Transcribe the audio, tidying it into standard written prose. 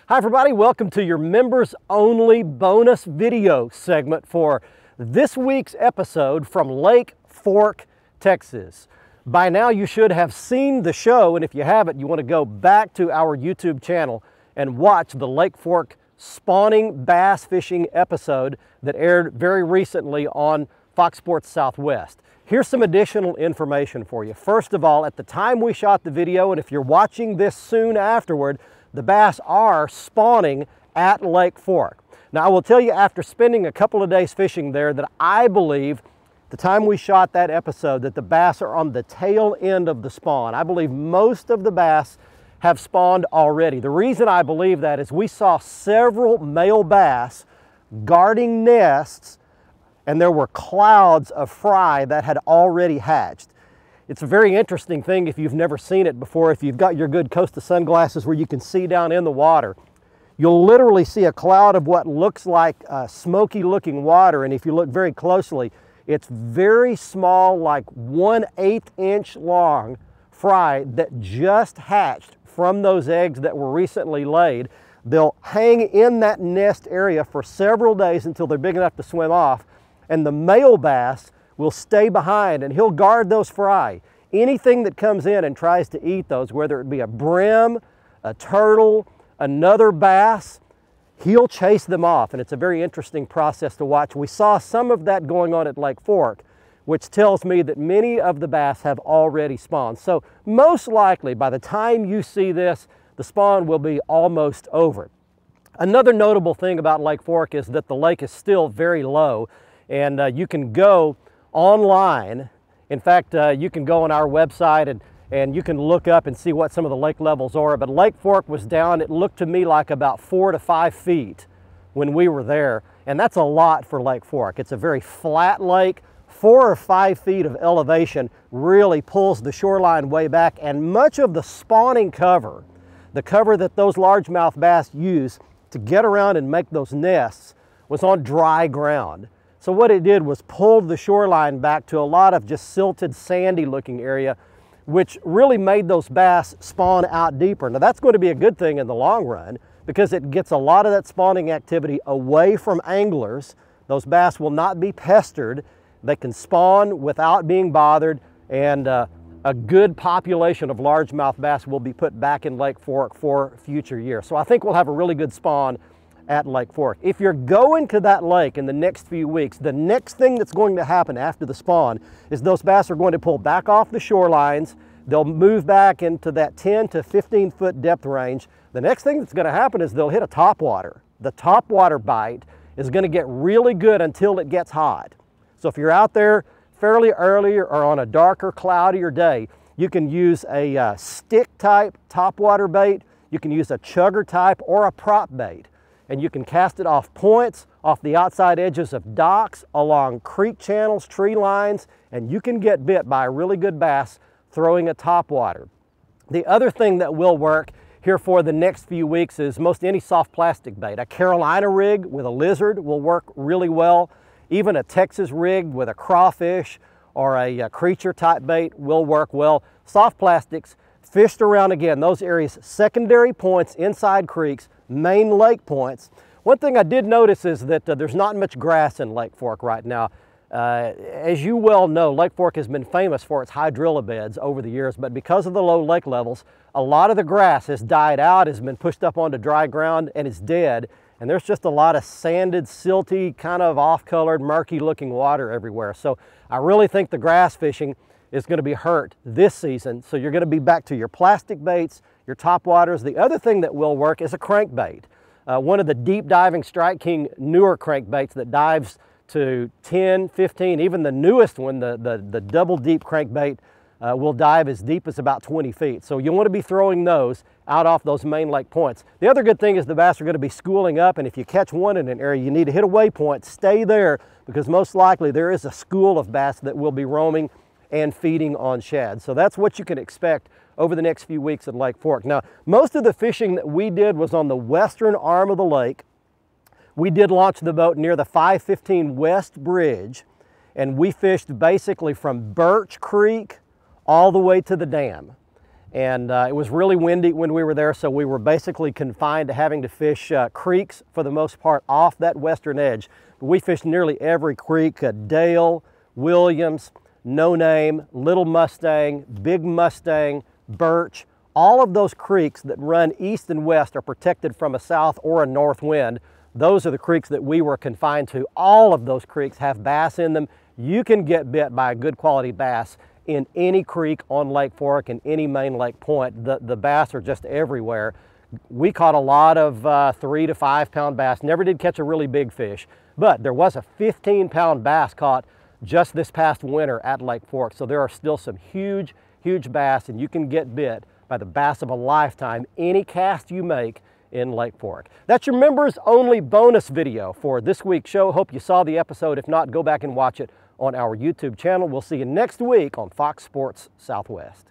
Hi everybody, welcome to your members only bonus video segment for this week's episode from Lake Fork, Texas. By now you should have seen the show, and if you haven't, you want to go back to our YouTube channel and watch the Lake Fork spawning bass fishing episode that aired very recently on Fox Sports Southwest. Here's some additional information for you. First of all, at the time we shot the video, and if you're watching this soon afterward, the bass are spawning at Lake Fork. Now I will tell you, after spending a couple of days fishing there, that I believe the time we shot that episode that the bass are on the tail end of the spawn. I believe most of the bass have spawned already. The reason I believe that is we saw several male bass guarding nests, and there were clouds of fry that had already hatched. It's a very interesting thing if you've never seen it before. If you've got your good Costa sunglasses where you can see down in the water, you'll literally see a cloud of what looks like smoky looking water, and if you look very closely, it's very small, like 1/8 inch long fry that just hatched from those eggs that were recently laid. They'll hang in that nest area for several days until they're big enough to swim off, and the male bass will stay behind and he'll guard those fry. Anything that comes in and tries to eat those, whether it be a brim, a turtle, another bass, he'll chase them off, and it's a very interesting process to watch. We saw some of that going on at Lake Fork, which tells me that many of the bass have already spawned. So most likely by the time you see this, the spawn will be almost over. Another notable thing about Lake Fork is that the lake is still very low, and you can go online. In fact, you can go on our website and you can look up and see what some of the lake levels are. But Lake Fork was down, it looked to me like about 4 to 5 feet when we were there. And that's a lot for Lake Fork. It's a very flat lake. 4 or 5 feet of elevation really pulls the shoreline way back. And much of the spawning cover, the cover that those largemouth bass use to get around and make those nests, was on dry ground. So what it did was pull the shoreline back to a lot of just silted, sandy looking area, which really made those bass spawn out deeper. Now that's going to be a good thing in the long run because it gets a lot of that spawning activity away from anglers. Those bass will not be pestered. They can spawn without being bothered, and a good population of largemouth bass will be put back in Lake Fork for future years. So I think we'll have a really good spawn at Lake Fork. If you're going to that lake in the next few weeks, the next thing that's going to happen after the spawn is those bass are going to pull back off the shorelines. They'll move back into that 10 to 15 foot depth range. The next thing that's going to happen is they'll hit a topwater. The topwater bite is going to get really good until it gets hot. So if you're out there fairly early or on a darker, cloudier day, you can use a stick type topwater bait. You can use a chugger type or a prop bait. And you can cast it off points, off the outside edges of docks, along creek channels, tree lines, and you can get bit by a really good bass throwing a topwater. The other thing that will work here for the next few weeks is most any soft plastic bait. A Carolina rig with a lizard will work really well. Even a Texas rig with a crawfish or a creature type bait will work well. Soft plastics fished around, again, those areas, secondary points inside creeks, main lake points. One thing I did notice is that there's not much grass in Lake Fork right now. As you well know, Lake Fork has been famous for its hydrilla beds over the years, but because of the low lake levels, a lot of the grass has died out, has been pushed up onto dry ground, and is dead. And there's just a lot of sanded, silty, kind of off-colored, murky looking water everywhere. So I really think the grass fishing is going to be hurt this season. So you're going to be back to your plastic baits, your topwaters. The other thing that will work is a crankbait. One of the deep diving Strike King newer crankbaits that dives to 10, 15, even the newest one, the double deep crankbait will dive as deep as about 20 feet. So you want to be throwing those out off those main lake points. The other good thing is the bass are going to be schooling up, and if you catch one in an area, you need to hit a waypoint, stay there, because most likely there is a school of bass that will be roaming and feeding on shad. So that's what you can expect over the next few weeks at Lake Fork. Now, most of the fishing that we did was on the western arm of the lake. We did launch the boat near the 515 West Bridge, and we fished basically from Birch Creek all the way to the dam. And it was really windy when we were there, so we were basically confined to having to fish creeks for the most part off that western edge. But we fished nearly every creek, Dale, Williams, No Name, Little Mustang, Big Mustang, Birch. All of those creeks that run east and west are protected from a south or a north wind. Those are the creeks that we were confined to. All of those creeks have bass in them. You can get bit by a good quality bass in any creek on Lake Fork and any main lake point. The bass are just everywhere. We caught a lot of 3 to 5 pound bass. Never did catch a really big fish, but there was a 15-pound bass caught just this past winter at Lake Fork. So there are still some huge, huge bass, and you can get bit by the bass of a lifetime any cast you make in Lake Fork. That's your members only bonus video for this week's show. Hope you saw the episode. If not, go back and watch it on our YouTube channel. We'll see you next week on Fox Sports Southwest.